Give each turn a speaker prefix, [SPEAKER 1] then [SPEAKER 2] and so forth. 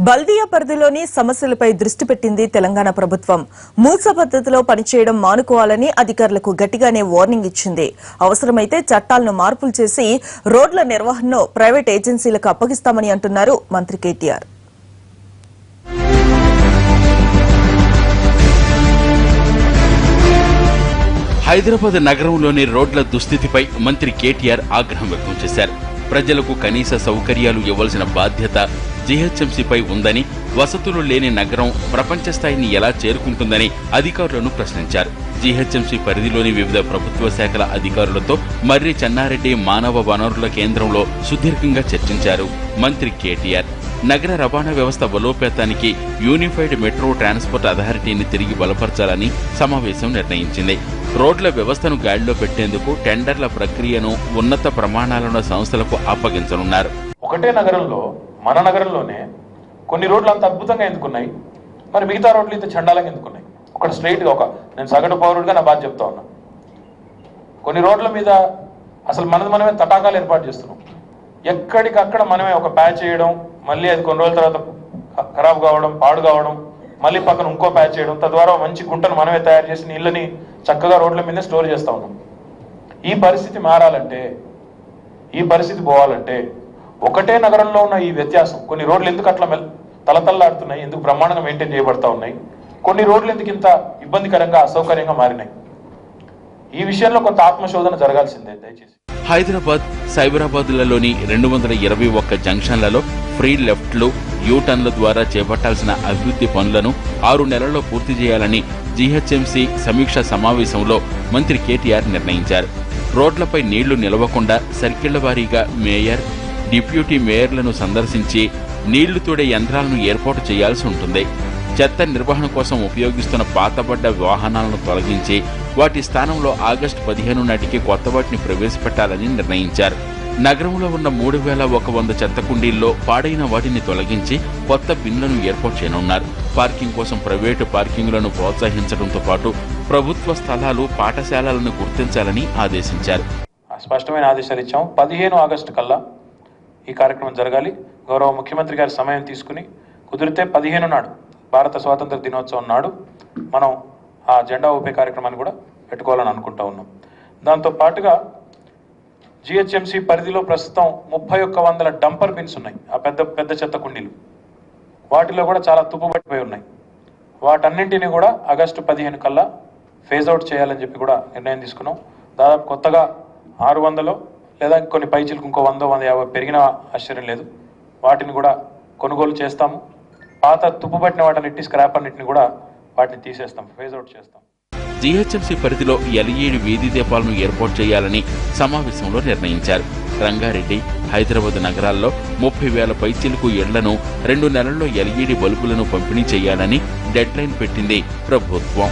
[SPEAKER 1] బల్దియా పరిధిలోని సమస్యలపై దృష్టి పెట్టింది తెలంగాణ ప్రభుత్వం. మూస పద్ధతిలో పనిచేయడం మానుకోవాలని అధికారులకు గట్టిగానే వార్నింగ్ ఇచ్చింది. అవసరమైతే చట్టాలను మార్పులు చేసి రోడ్ల నిర్వహణను ప్రైవేట్ ఏజెన్సీలకు అప్పగిస్తామని అంటున్నారు మంత్రి కేటీఆర్.
[SPEAKER 2] హైదరాబాద్ నగరంలోని రోడ్ల దుస్థితిపై మంత్రి కేటీఆర్ ఆగ్రహం వ్యక్తం చేశారు. ప్రజలకు కనీస సౌకర్యాలు ఇవ్వాల్సిన బాధ్యత జీహెచ్ఎంసీపై ఉందని, వసతులు లేని నగరం ప్రపంచ స్థాయిని ఎలా చేరుకుంటుందని అధికారులను ప్రశ్నించారు. జీహెచ్ఎంసీ పరిధిలోని వివిధ ప్రభుత్వ శాఖల అధికారులతో మర్రి చెన్నారెడ్డి మానవ వనరుల కేంద్రంలో సుదీర్ఘంగా చర్చించారు మంత్రి కేటీఆర్. నగర రవాణా వ్యవస్థ బలోపేతానికి యూనిఫైడ్ మెట్రో ట్రాన్స్పోర్ట్ అథారిటీని తిరిగి బలపరచాలని సమావేశం నిర్ణయించింది. రోడ్ల వ్యవస్థను గాడిలో పెట్టేందుకు టెండర్ల ప్రక్రియను ఉన్నత ప్రమాణాలున్న సంస్థలకు అప్పగించనున్నారు.
[SPEAKER 3] ఒకటే నగరంలో, మన నగరంలోనే కొన్ని రోడ్లు అంత అద్భుతంగా ఎందుకున్నాయి, మరి మిగతా రోడ్లు ఇంత చండాలంగా ఎందుకున్నాయి? ఒక స్ట్రైట్గా నేను సగటు పౌరుడిగా నా బాధ చెప్తా ఉన్నా. కొన్ని రోడ్ల మీద అసలు మనమే తటాకాలు ఏర్పాటు చేస్తున్నాం. ఎక్కడికక్కడ మనమే ఒక ప్యాచ్ చేయడం, మళ్ళీ అది కొన్ని రోజుల తర్వాత ఖరాబ్ కావడం, పాడు కావడం, మళ్ళీ పక్కన ఇంకో ప్యాచ్ చేయడం, తద్వారా మంచి గుంటను మనమే తయారు చేసి నీళ్ళని చక్కగా రోడ్ల మీద స్టోర్ చేస్తా ఉన్నాం. ఈ పరిస్థితి మారాలంటే, ఈ పరిస్థితి పోవాలంటే ఒకటే నగరంలో ఉన్న ఈ వ్యత్యాసం, కొన్ని రోడ్లు ఎందుకు అట్లా తలతల్లాడుతున్నాయి, ఎందుకు బ్రహ్మాండంగా మెయింటైన్ చేయబడతా ఉన్నాయి, కొన్ని రోడ్లు ఎందుకు ఇంత ఇబ్బందికరంగా అసౌకర్యంగా మారినాయి, ఈ విషయంలో కొంత ఆత్మశోధన జరగాల్సిందే. దయచేసి
[SPEAKER 2] హైదరాబాద్, సైబరాబాద్లలోని 221 జంక్షన్లలో ఫ్రీ లెఫ్ట్లు, యూటర్న్ల ద్వారా చేపట్టాల్సిన అభివృద్ధి పనులను 6 నెలల్లో పూర్తి చేయాలని జీహెచ్ఎంసీ సమీక్ష సమావేశంలో మంత్రి కేటీఆర్ నిర్ణయించారు. రోడ్లపై నీళ్లు నిలవకుండా సర్కిళ్ల వారీగా మేయర్, డిప్యూటీ మేయర్లను సందర్శించి నీళ్లు తోడే యంత్రాలను ఏర్పాటు చేయాల్సి ఉంటుంది. చెత్త నిర్వహణ కోసం ఉపయోగిస్తున్న పాతబడ్డ వాహనాలను తొలగించి వాటి స్థానంలో ఆగస్టు 15 నాటికి కొత్త వాటిని ప్రవేశపెట్టాలని నిర్ణయించారు. నగరంలో ఉన్న 3100 చెత్త కుండీల్లో పాడైన వాటిని తొలగించి కొత్త బిన్లను ఏర్పాటు చేయనున్నారు. పార్కింగ్ కోసం ప్రైవేటు పార్కింగులను ప్రోత్సహించడంతో పాటు ప్రభుత్వ స్థలాలు, పాఠశాలలను గుర్తించాలని ఆదేశించారు.
[SPEAKER 3] స్పష్టమైన ఆదేశాలు ఇచ్చాము. 15 ఆగస్టు కల్లా ఈ కార్యక్రమం జరగాలి. గౌరవ ముఖ్యమంత్రి గారి సమయం తీసుకుని కుదిరితే 15 నాడు, భారత స్వాతంత్ర దినోత్సవం నాడు మనం ఆ జెండా ఊపే కార్యక్రమాన్ని కూడా పెట్టుకోవాలని అనుకుంటా ఉన్నాం. దాంతో పాటుగా జిహెచ్ఎంసీ పరిధిలో ప్రస్తుతం 3100 డంపర్ బిన్స్ ఉన్నాయి. ఆ పెద్ద చెత్త కుండీలు, వాటిలో కూడా చాలా తుప్పుపట్టిపోయి ఉన్నాయి. వాటన్నింటినీ కూడా ఆగస్టు 15 కల్లా ఫేజ్ అవుట్ చేయాలని చెప్పి కూడా నిర్ణయం తీసుకున్నాం. దాదాపు కొత్తగా 600 లేదా కొన్ని పైచీలకు ఇంకో 100-150 పెరిగిన ఆశ్చర్యం లేదు. వాటిని కూడా కొనుగోలు చేస్తాము. పాత తుప్పుపట్టిన వాటన్నిటి, స్క్రాప్ అన్నింటిని కూడా వాటిని తీసేస్తాం, ఫేజ్ అవుట్ చేస్తాం.
[SPEAKER 2] జీహెచ్ఎంసీ పరిధిలో LED వీధి దీపాలను ఏర్పాటు చేయాలని సమావేశంలో నిర్ణయించారు. రంగారెడ్డి, హైదరాబాద్ నగరాల్లో 30,000 పైచిలుకు ఇళ్లను 2 నెలల్లో LED బల్బులను పంపిణీ చేయాలని డెడ్లైన్ పెట్టింది ప్రభుత్వం.